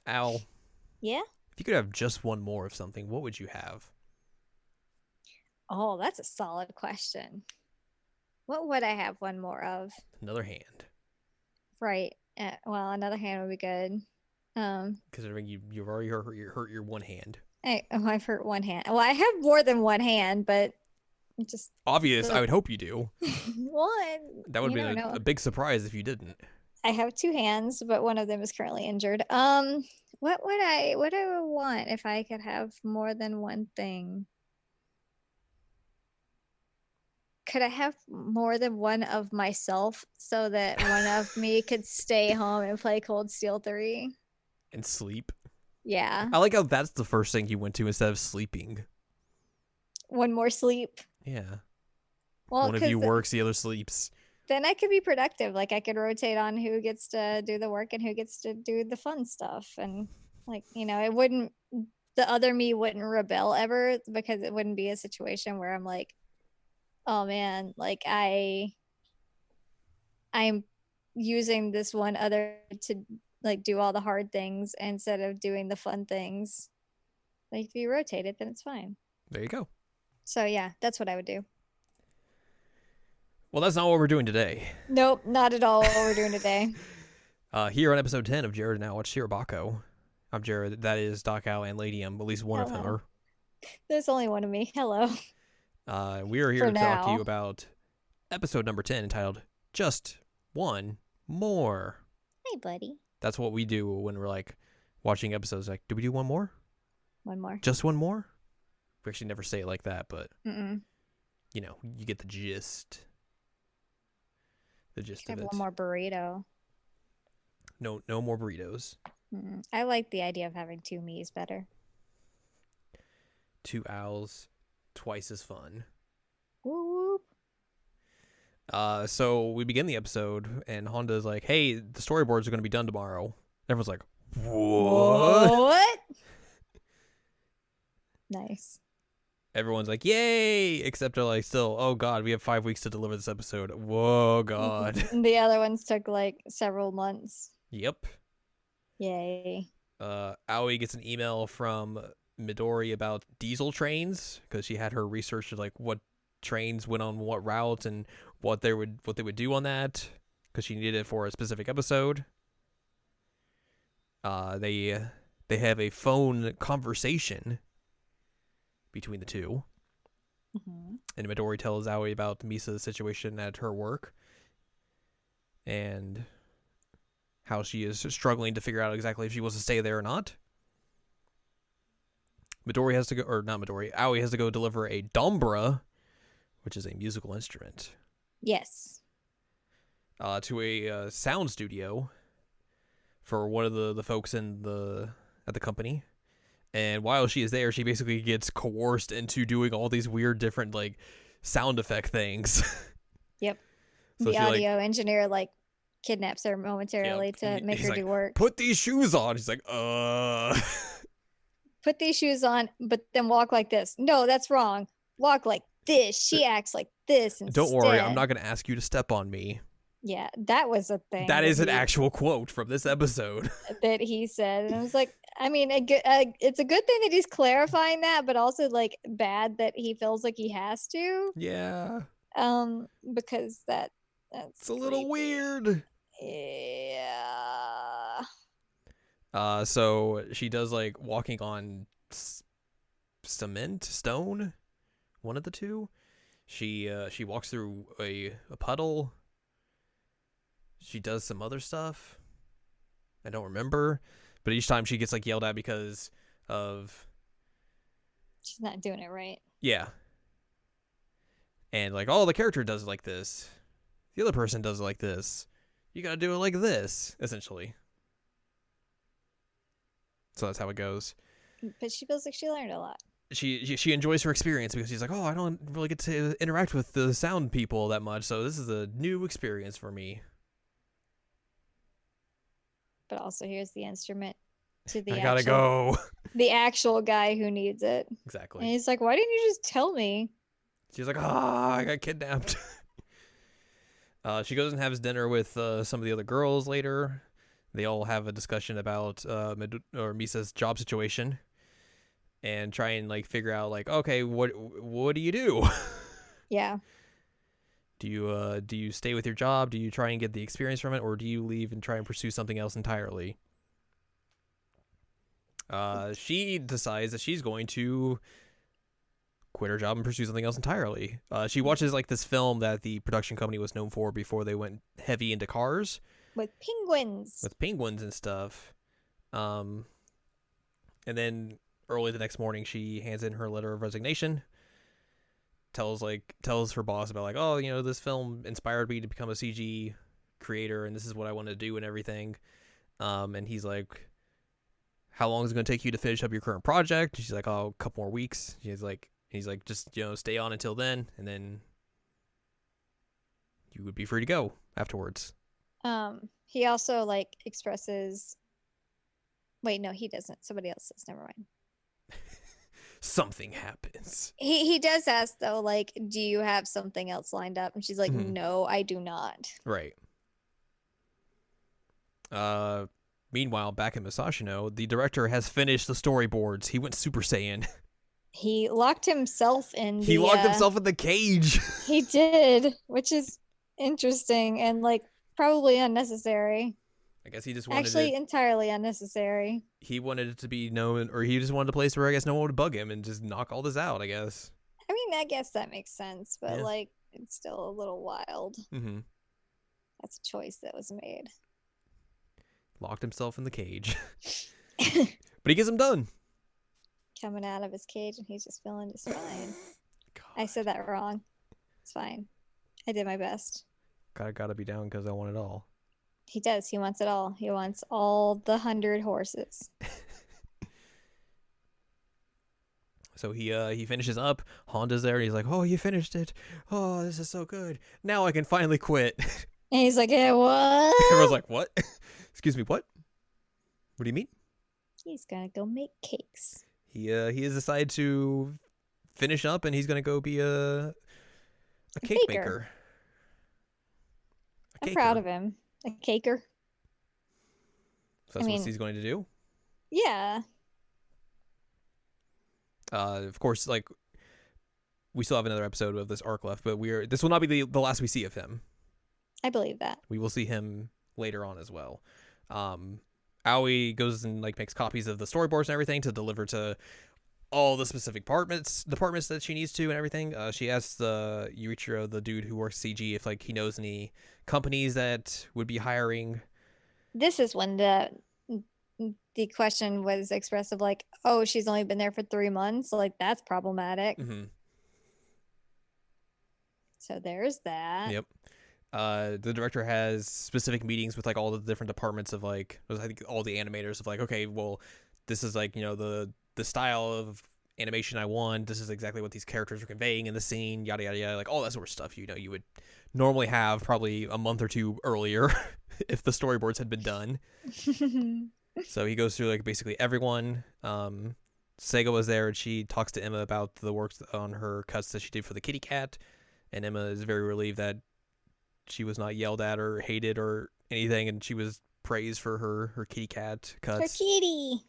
Al, Yeah? if you could have just one more of something, what would you have? Oh, that's a solid question. What would I have one more of? Another hand. Right. Well, another hand would be good. Um, Considering you've already hurt your one hand. I've hurt one hand. Well, I have more than one hand, but just Obvious, I the would hope you do. one. That would You be never a know. big surprise if you didn't. I have two hands, but one of them is currently injured. What I would want if I could have more than one thing? Could I have more than one of myself so that one of me could stay home and play Cold Steel 3? And sleep. Yeah. I like how that's the first thing you went to instead of sleeping. One more sleep. Yeah. Well, One of because you works, the other sleeps. then I could be productive. Like I could rotate on who gets to do the work and who gets to do the fun stuff. And like, it wouldn't, the other me wouldn't rebel ever because it wouldn't be a situation where I'm like, oh man, like I'm using this one other to like do all the hard things instead of doing the fun things. Like if you rotate it, then it's fine. There you go. So yeah, that's what I would do. Well, that's not what we're doing today. Nope, not at all what we're doing today. Here on episode 10 of Jared Now Watch SHIROBAKO. I'm Jared. That is Doc Al and Lady M. At least one of them Hello. are. There's only one of me. Hello. We are here For to talk to you now. about episode number 10 entitled Just One More. Hey, buddy. That's what we do when we're like watching episodes. Like, do we do one more? One more. Just one more? We actually never say it like that, but Mm-mm. you get the gist. The gist Have of it. one more burrito. No more burritos. I like the idea of having two me's better. Two owls, twice as fun. Whoop. So we begin the episode, and Honda's like, "Hey, the storyboards are going to be done tomorrow." Everyone's like, "What?" What? Nice. Everyone's like, "Yay!" Except they're like, "Still, oh god, we have 5 weeks to deliver this episode." Whoa, god. The other ones took like several months. Yep. Yay. Aoi gets an email from Midori about diesel trains because she had her research of like what trains went on what route and what they would do on that because she needed it for a specific episode. They have a phone conversation between the two, and Midori tells Aoi about Misa's situation at her work and how she is struggling to figure out exactly if she wants to stay there or not. Midori has to go, or not Midori, Aoi has to go deliver a dombra, which is a musical instrument, Yes. to a sound studio for one of the folks at the company. And while she is there, she basically gets coerced into doing all these weird different like sound effect things. Yep. So The she audio engineer like kidnaps her momentarily to make he's her like, do work. "Put these shoes on." She's like, Put these shoes on, but then walk like this. No, that's wrong. Walk like this. She acts like this instead. "Don't worry, I'm not going to ask you to step on me." Yeah, that was a thing. That is an actual quote from this episode. that he said, and I was like, I mean, it's a good thing that he's clarifying that, but also like bad that he feels like he has to. Yeah. Because that's It's a little creepy. weird. Yeah. So she does like walking on stone, one of the two. She walks through a puddle. She does some other stuff. I don't remember, but each time she gets like yelled at because of She's not doing it right. yeah. And like, oh, the character does it like this. The other person does it like this. You gotta do it like this, essentially. So that's how it goes. But she feels like she learned a lot. She enjoys her experience because she's like, oh, I don't really get to interact with the sound people that much, so this is a new experience for me. But also, here's the instrument to I gotta go. the actual guy who needs it. And Exactly. he's like, why didn't you just tell me? She's like, I got kidnapped. She goes and has dinner with some of the other girls later. They all have a discussion about Misa's job situation and try and like figure out like, okay, what do you do? Yeah. Do you stay with your job? Do you try and get the experience from it, or do you leave and try and pursue something else entirely? She decides that she's going to quit her job and pursue something else entirely. She watches like this film that the production company was known for before they went heavy into cars With penguins. with penguins and stuff. And then early the next morning, she hands in her letter of resignation. Tells her boss about like, oh, you know, this film inspired me to become a CG creator, and this is what I want to do and everything. And he's like, how long is it going to take you to finish up your current project? And she's like, oh, a couple more weeks. He's like, just, you know, stay on until then, and then you would be free to go afterwards. He also like expresses. Wait, no, he doesn't. Somebody else says. Never mind. Something happens. He does ask though, like, do you have something else lined up? And she's like, no, I do not. Right. Meanwhile, back in Musashino, the director has finished the storyboards. He went Super Saiyan. He locked himself in. He locked himself in the cage. He did, which is interesting and like probably unnecessary. I guess he just wanted actually entirely unnecessary. He wanted it to be known, or he just wanted a place where I guess no one would bug him and just knock all this out, I guess. I mean, I guess that makes sense, but like it's still a little wild. That's a choice that was made. Locked himself in the cage. But he gets him done. Coming out of his cage and he's just feeling just fine. I said that wrong. It's fine. I did my best. Gotta be down because I want it all. He does. He wants it all. He wants all the 100 horses. So he finishes up. Honda's there and he's like, oh, you finished it. Oh, this is so good. Now I can finally quit. And he's like, hey, what? Everyone's like, what? Excuse me, what? What do you mean? He's gonna go make cakes. He has decided to finish up and he's gonna go be a cake maker. I'm proud of him. A caker. So that's what he's going to do? Yeah. Of course, like, we still have another episode of this arc left, but this will not be the last we see of him. I believe that. We will see him later on as well. Aoi goes and like makes copies of the storyboards and everything to deliver to all the specific departments that she needs to and everything. She asks Yuichiro, the dude who works CG, if like he knows any companies that would be hiring. This is when the question was expressed of like, oh, she's only been there for 3 months, so like that's problematic. So there's that. Yep. The director has specific meetings with like all the different departments of like, I think all the animators of like, okay, well, this is like, you know, the style of animation I want. This is exactly what these characters are conveying in the scene, yada yada yada, like all that sort of stuff. You know, you would normally have probably a month or two earlier if the storyboards had been done. So he goes through like basically everyone. Sega was there and she talks to Emma about the work on her cuts that she did for the kitty cat, and Emma is very relieved that she was not yelled at or hated or anything, and she was praised for her kitty cat cuts. Her kitty.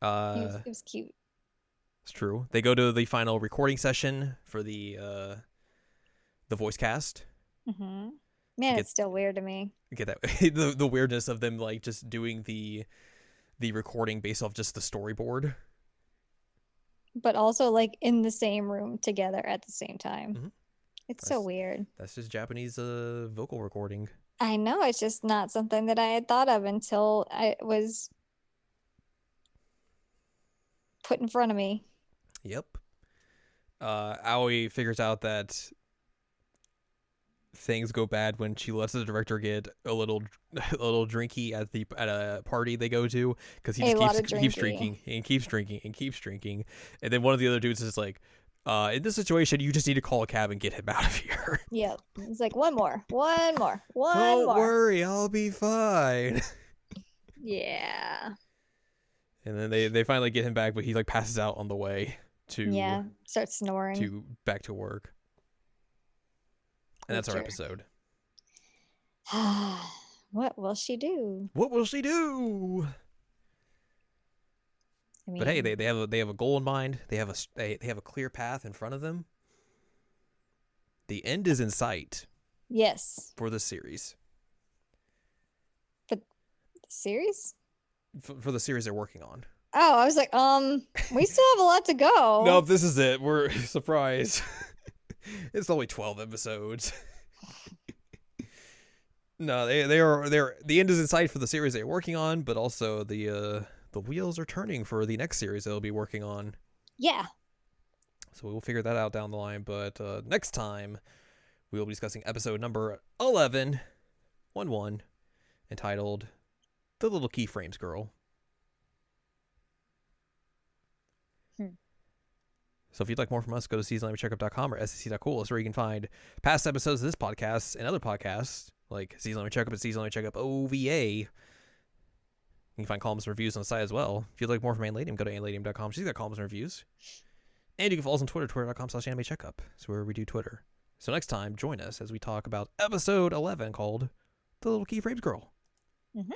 It was cute. It's true. They go to the final recording session for the voice cast. Man, it's still weird to me. Get that the weirdness of them like just doing the recording based off just the storyboard, but also like in the same room together at the same time. It's so weird. That's just Japanese vocal recording. I know, it's just not something that I had thought of until I was put in front of me. Yep. Aoi figures out that things go bad when she lets the director get a little drinky at a party they go to, because he just keeps drinking and keeps drinking, and then one of the other dudes is like, in this situation you just need to call a cab and get him out of here. Yep. It's like one more. Don't worry, I'll be fine. Yeah. And then they finally get him back, but he like passes out on the way to starts snoring back to work. And that's our episode. What will she do? What will she do? I mean, But hey, they have a goal in mind. They have a clear path in front of them. The end is in sight yes. for this series. The series? For the series they're working on. Oh, I was like, we still have a lot to go. Nope, this is it. We're surprised. It's only 12 episodes. No, they're the end is in sight for the series they're working on, but also the wheels are turning for the next series they'll be working on. Yeah. So we'll figure that out down the line. But next time we will be discussing episode number 11, entitled "The Little Keyframes Girl." So if you'd like more from us, go to seasonalcheckup.com or sec.cool. That's where you can find past episodes of this podcast and other podcasts like Season Checkup and Season Checkup OVA. You can find columns and reviews on the site as well. If you'd like more from Anne Ladyem, go to anneladyem.com. She's got columns and reviews. And you can follow us on Twitter, twitter.com/animecheckup. That's where we do Twitter. So next time, join us as we talk about episode 11 called The Little Keyframes Girl. Mm-hmm.